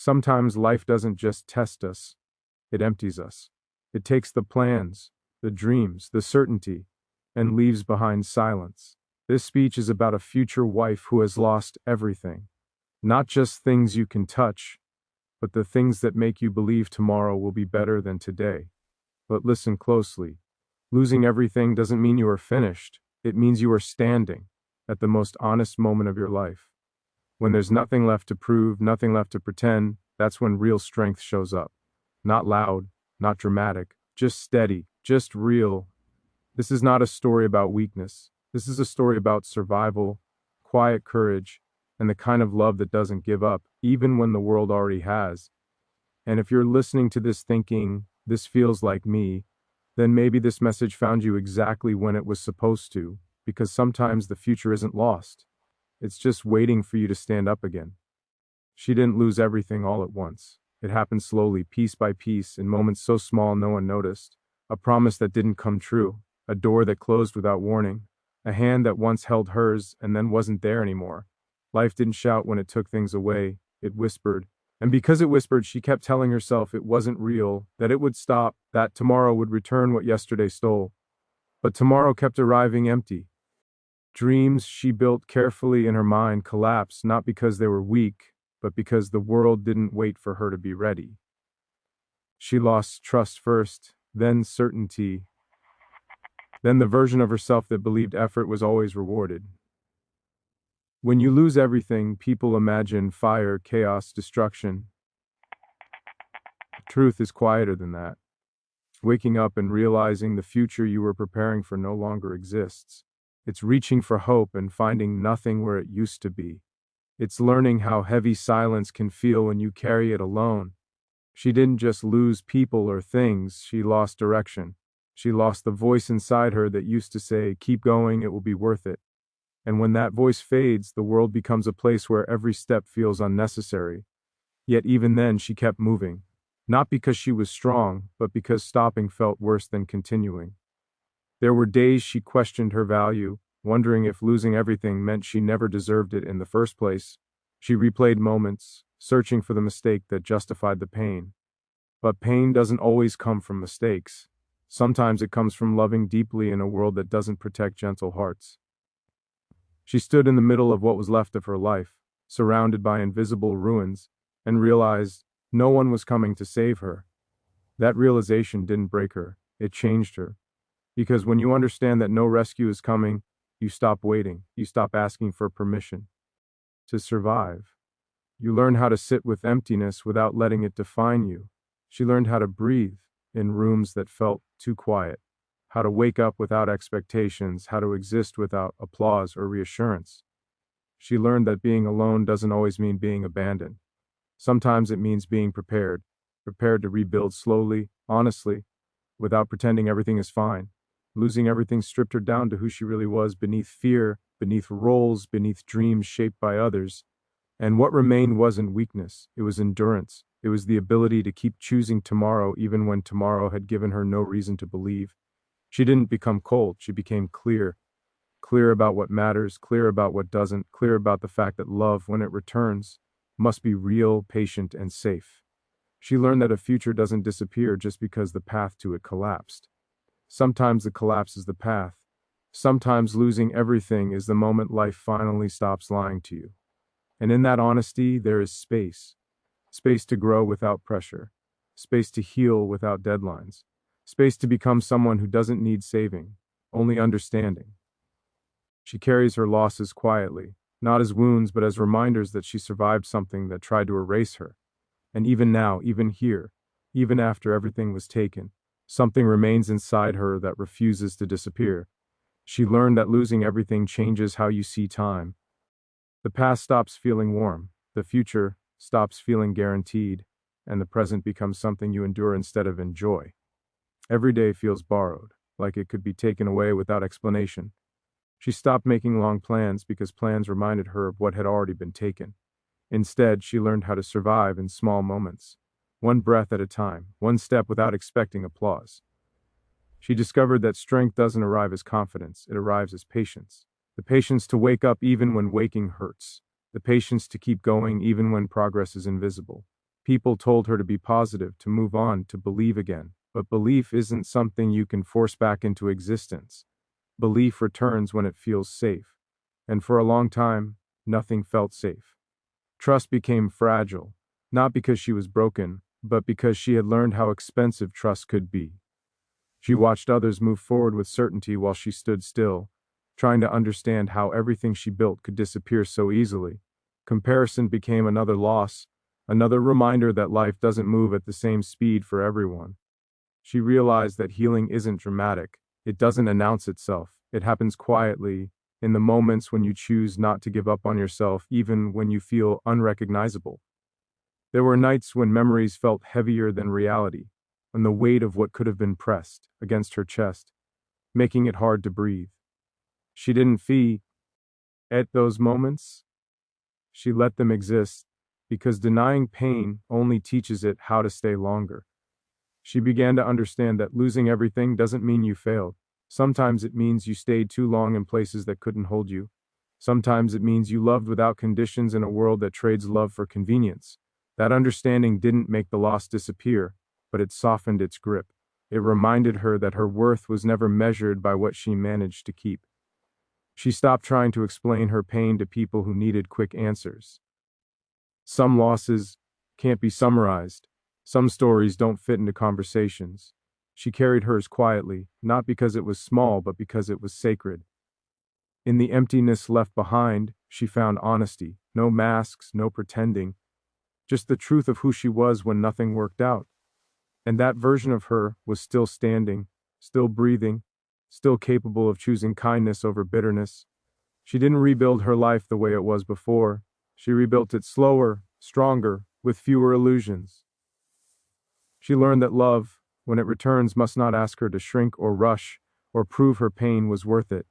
Sometimes life doesn't just test us, it empties us. It takes the plans, the dreams, the certainty, and leaves behind silence. This speech is about a future wife who has lost everything. Not just things you can touch, but the things that make you believe tomorrow will be better than today. But listen closely. Losing everything doesn't mean you are finished. It means you are standing at the most honest moment of your life. When there's nothing left to prove, nothing left to pretend, that's when real strength shows up. Not loud, not dramatic, just steady, just real. This is not a story about weakness. This is a story about survival, quiet courage, and the kind of love that doesn't give up, even when the world already has. And if you're listening to this thinking, this feels like me, then maybe this message found you exactly when it was supposed to, because sometimes the future isn't lost. It's just waiting for you to stand up again. She didn't lose everything all at once. It happened slowly, piece by piece, in moments so small no one noticed. A promise that didn't come true, a door that closed without warning, a hand that once held hers and then wasn't there anymore. Life didn't shout when it took things away, it whispered. And because it whispered, she kept telling herself it wasn't real, that it would stop, that tomorrow would return what yesterday stole. But tomorrow kept arriving empty. Dreams she built carefully in her mind collapsed not because they were weak, but because the world didn't wait for her to be ready. She lost trust first, then certainty, then the version of herself that believed effort was always rewarded. When you lose everything, people imagine fire, chaos, destruction. Truth is quieter than that. Waking up and realizing the future you were preparing for no longer exists. It's reaching for hope and finding nothing where it used to be. It's learning how heavy silence can feel when you carry it alone. She didn't just lose people or things, she lost direction. She lost the voice inside her that used to say, "Keep going, it will be worth it." And when that voice fades, the world becomes a place where every step feels unnecessary. Yet even then, she kept moving. Not because she was strong, but because stopping felt worse than continuing. There were days she questioned her value, wondering if losing everything meant she never deserved it in the first place. She replayed moments, searching for the mistake that justified the pain. But pain doesn't always come from mistakes. Sometimes it comes from loving deeply in a world that doesn't protect gentle hearts. She stood in the middle of what was left of her life, surrounded by invisible ruins, and realized no one was coming to save her. That realization didn't break her, it changed her. Because when you understand that no rescue is coming, you stop waiting, you stop asking for permission to survive. You learn how to sit with emptiness without letting it define you. She learned how to breathe in rooms that felt too quiet, how to wake up without expectations, how to exist without applause or reassurance. She learned that being alone doesn't always mean being abandoned. Sometimes it means being prepared to rebuild slowly, honestly, without pretending everything is fine. Losing everything stripped her down to who she really was, beneath fear, beneath roles, beneath dreams shaped by others. And what remained wasn't weakness, it was endurance. It was the ability to keep choosing tomorrow even when tomorrow had given her no reason to believe. She didn't become cold, she became clear. Clear about what matters, clear about what doesn't, clear about the fact that love, when it returns, must be real, patient, and safe. She learned that a future doesn't disappear just because the path to it collapsed. Sometimes the collapse is the path. Sometimes losing everything is the moment life finally stops lying to you. And in that honesty, there is space. Space to grow without pressure. Space to heal without deadlines. Space to become someone who doesn't need saving, only understanding. She carries her losses quietly, not as wounds but as reminders that she survived something that tried to erase her. And even now, even here, even after everything was taken, something remains inside her that refuses to disappear. She learned that losing everything changes how you see time. The past stops feeling warm, the future stops feeling guaranteed, and the present becomes something you endure instead of enjoy. Every day feels borrowed, like it could be taken away without explanation. She stopped making long plans because plans reminded her of what had already been taken. Instead, she learned how to survive in small moments, one breath at a time, one step without expecting applause. She discovered that strength doesn't arrive as confidence, it arrives as patience. The patience to wake up even when waking hurts. The patience to keep going even when progress is invisible. People told her to be positive, to move on, to believe again. But belief isn't something you can force back into existence. Belief returns when it feels safe. And for a long time, nothing felt safe. Trust became fragile, not because she was broken, but because she had learned how expensive trust could be. She watched others move forward with certainty while she stood still, trying to understand how everything she built could disappear so easily. Comparison became another loss, another reminder that life doesn't move at the same speed for everyone. She realized that healing isn't dramatic. It doesn't announce itself. It happens quietly, in the moments when you choose not to give up on yourself, even when you feel unrecognizable. There were nights when memories felt heavier than reality, when the weight of what could have been pressed against her chest, making it hard to breathe. She didn't flee at those moments. She let them exist, because denying pain only teaches it how to stay longer. She began to understand that losing everything doesn't mean you failed. Sometimes it means you stayed too long in places that couldn't hold you. Sometimes it means you loved without conditions in a world that trades love for convenience. That understanding didn't make the loss disappear, but it softened its grip. It reminded her that her worth was never measured by what she managed to keep. She stopped trying to explain her pain to people who needed quick answers. Some losses can't be summarized. Some stories don't fit into conversations. She carried hers quietly, not because it was small, but because it was sacred. In the emptiness left behind, she found honesty. No masks, no pretending. Just the truth of who she was when nothing worked out. And that version of her was still standing, still breathing, still capable of choosing kindness over bitterness. She didn't rebuild her life the way it was before. She rebuilt it slower, stronger, with fewer illusions. She learned that love, when it returns, must not ask her to shrink or rush or prove her pain was worth it.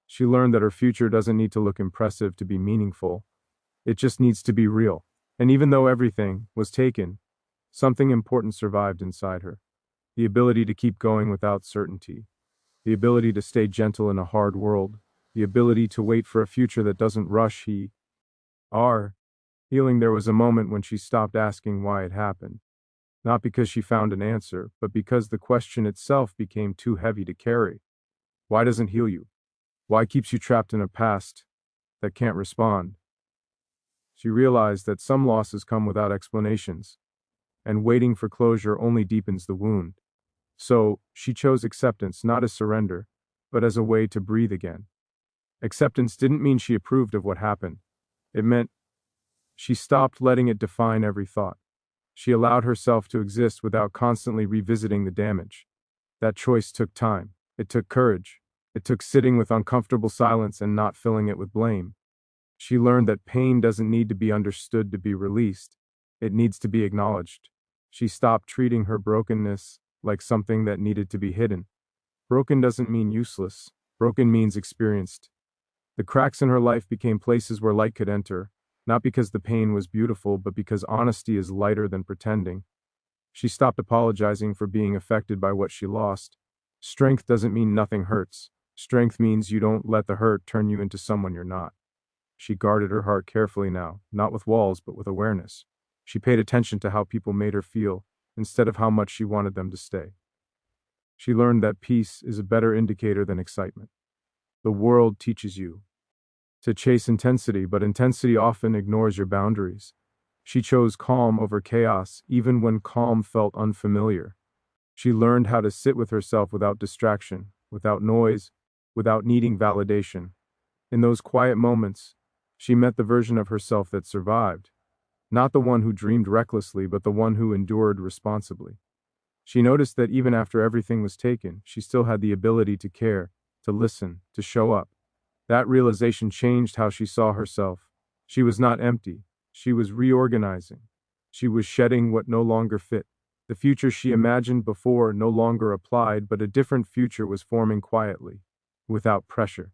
She learned that her future doesn't need to look impressive to be meaningful. It just needs to be real. And even though everything was taken, something important survived inside her. The ability to keep going without certainty. The ability to stay gentle in a hard world. The ability to wait for a future that doesn't rush. Healing, there was a moment when she stopped asking why it happened. Not because she found an answer, but because the question itself became too heavy to carry. Why doesn't heal you? Why keeps you trapped in a past that can't respond? She realized that some losses come without explanations, and waiting for closure only deepens the wound. So, she chose acceptance not as surrender, but as a way to breathe again. Acceptance didn't mean she approved of what happened. It meant she stopped letting it define every thought. She allowed herself to exist without constantly revisiting the damage. That choice took time. It took courage. It took sitting with uncomfortable silence and not filling it with blame. She learned that pain doesn't need to be understood to be released. It needs to be acknowledged. She stopped treating her brokenness like something that needed to be hidden. Broken doesn't mean useless. Broken means experienced. The cracks in her life became places where light could enter, not because the pain was beautiful, but because honesty is lighter than pretending. She stopped apologizing for being affected by what she lost. Strength doesn't mean nothing hurts. Strength means you don't let the hurt turn you into someone you're not. She guarded her heart carefully now, not with walls, but with awareness. She paid attention to how people made her feel, instead of how much she wanted them to stay. She learned that peace is a better indicator than excitement. The world teaches you to chase intensity, but intensity often ignores your boundaries. She chose calm over chaos, even when calm felt unfamiliar. She learned how to sit with herself without distraction, without noise, without needing validation. In those quiet moments, she met the version of herself that survived. Not the one who dreamed recklessly, but the one who endured responsibly. She noticed that even after everything was taken, she still had the ability to care, to listen, to show up. That realization changed how she saw herself. She was not empty. She was reorganizing. She was shedding what no longer fit. The future she imagined before no longer applied, but a different future was forming quietly, without pressure.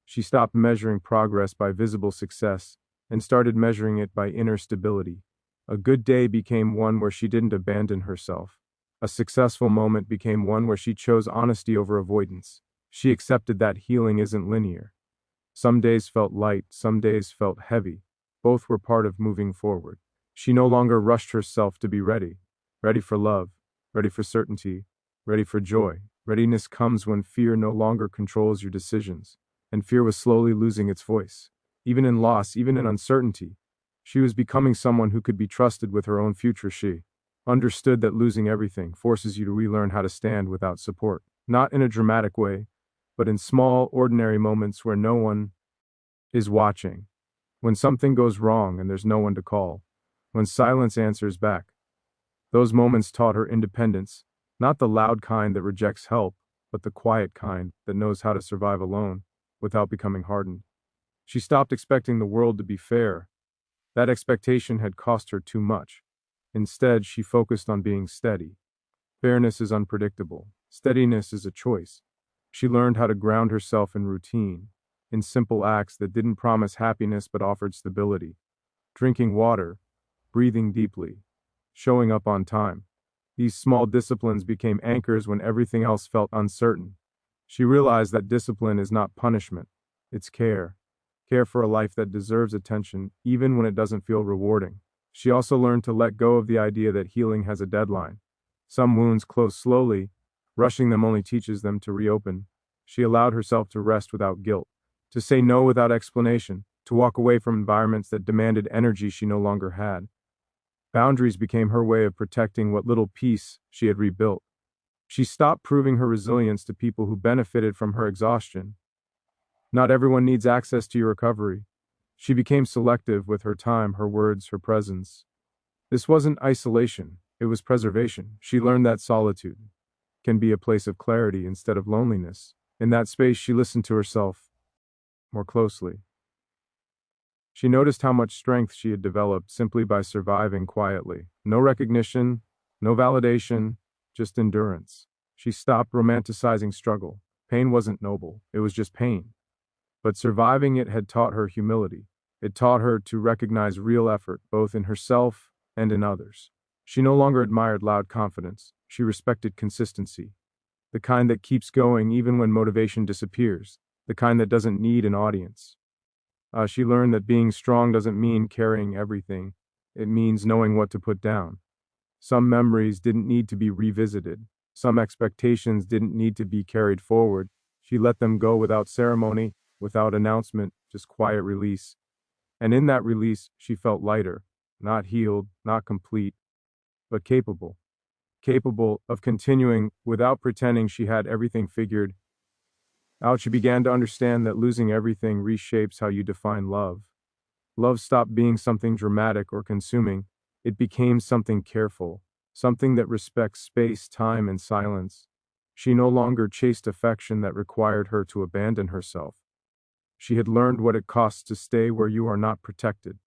She stopped measuring progress by visible success and started measuring it by inner stability. A good day became one where she didn't abandon herself. A successful moment became one where she chose honesty over avoidance. She accepted that healing isn't linear. Some days felt light, some days felt heavy. Both were part of moving forward. She no longer rushed herself to be ready. Ready for love, ready for certainty, ready for joy. Readiness comes when fear no longer controls your decisions, and fear was slowly losing its voice. Even in loss, even in uncertainty, she was becoming someone who could be trusted with her own future. She understood that losing everything forces you to relearn how to stand without support, not in a dramatic way, but in small, ordinary moments where no one is watching. When something goes wrong and there's no one to call, when silence answers back. Those moments taught her independence, not the loud kind that rejects help, but the quiet kind that knows how to survive alone without becoming hardened. She stopped expecting the world to be fair. That expectation had cost her too much. Instead, she focused on being steady. Fairness is unpredictable. Steadiness is a choice. She learned how to ground herself in routine, in simple acts that didn't promise happiness but offered stability. Drinking water, breathing deeply, showing up on time. These small disciplines became anchors when everything else felt uncertain. She realized that discipline is not punishment, it's care. Care for a life that deserves attention, even when it doesn't feel rewarding. She also learned to let go of the idea that healing has a deadline. Some wounds close slowly, rushing them only teaches them to reopen. She allowed herself to rest without guilt, to say no without explanation, to walk away from environments that demanded energy she no longer had. Boundaries became her way of protecting what little peace she had rebuilt. She stopped proving her resilience to people who benefited from her exhaustion. Not everyone needs access to your recovery. She became selective with her time, her words, her presence. This wasn't isolation, it was preservation. She learned that solitude can be a place of clarity instead of loneliness. In that space, she listened to herself more closely. She noticed how much strength she had developed simply by surviving quietly. No recognition, no validation, just endurance. She stopped romanticizing struggle. Pain wasn't noble, it was just pain. But surviving it had taught her humility. It taught her to recognize real effort, both in herself and in others. She no longer admired loud confidence. She respected consistency. The kind that keeps going even when motivation disappears. The kind that doesn't need an audience. She learned that being strong doesn't mean carrying everything. It means knowing what to put down. Some memories didn't need to be revisited. Some expectations didn't need to be carried forward. She let them go without ceremony, without announcement, just quiet release. And in that release, she felt lighter, not healed, not complete, but capable. Capable of continuing without pretending she had everything figured out. She began to understand that losing everything reshapes how you define love. Love stopped being something dramatic or consuming. It became something careful, something that respects space, time, and silence. She no longer chased affection that required her to abandon herself. She had learned what it costs to stay where you are not protected.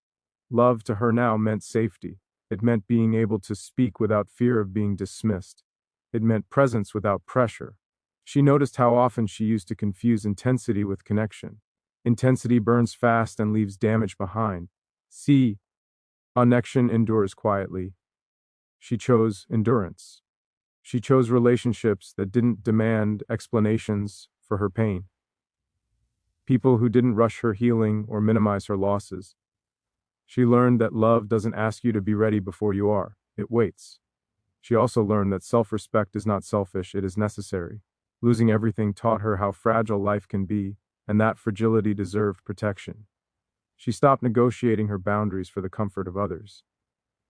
Love to her now meant safety. It meant being able to speak without fear of being dismissed. It meant presence without pressure. She noticed how often she used to confuse intensity with connection. Intensity burns fast and leaves damage behind. Connection endures quietly. She chose endurance. She chose relationships that didn't demand explanations for her pain. People who didn't rush her healing or minimize her losses. She learned that love doesn't ask you to be ready before you are. It waits. She also learned that self-respect is not selfish, it is necessary. Losing everything taught her how fragile life can be, and that fragility deserved protection. She stopped negotiating her boundaries for the comfort of others.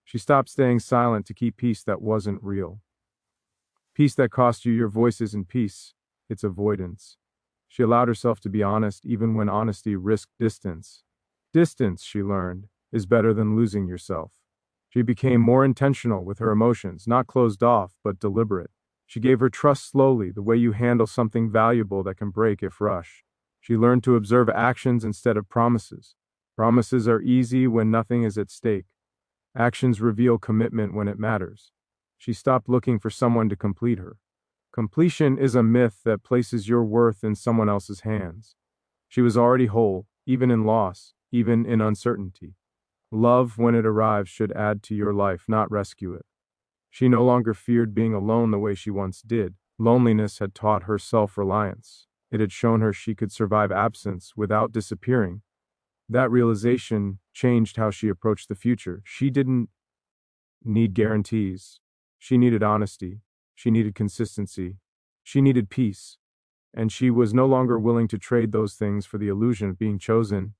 She stopped staying silent to keep peace that wasn't real. Peace that cost you your voice isn't peace, it's avoidance. She allowed herself to be honest even when honesty risked distance. Distance, she learned, is better than losing yourself. She became more intentional with her emotions, not closed off, but deliberate. She gave her trust slowly, the way you handle something valuable that can break if rushed. She learned to observe actions instead of promises. Promises are easy when nothing is at stake. Actions reveal commitment when it matters. She stopped looking for someone to complete her. Completion is a myth that places your worth in someone else's hands. She was already whole, even in loss, even in uncertainty. Love, when it arrives, should add to your life, not rescue it. She no longer feared being alone the way she once did. Loneliness had taught her self-reliance. It had shown her she could survive absence without disappearing. That realization changed how she approached the future. She didn't need guarantees. She needed honesty. She needed consistency. She needed peace. And she was no longer willing to trade those things for the illusion of being chosen.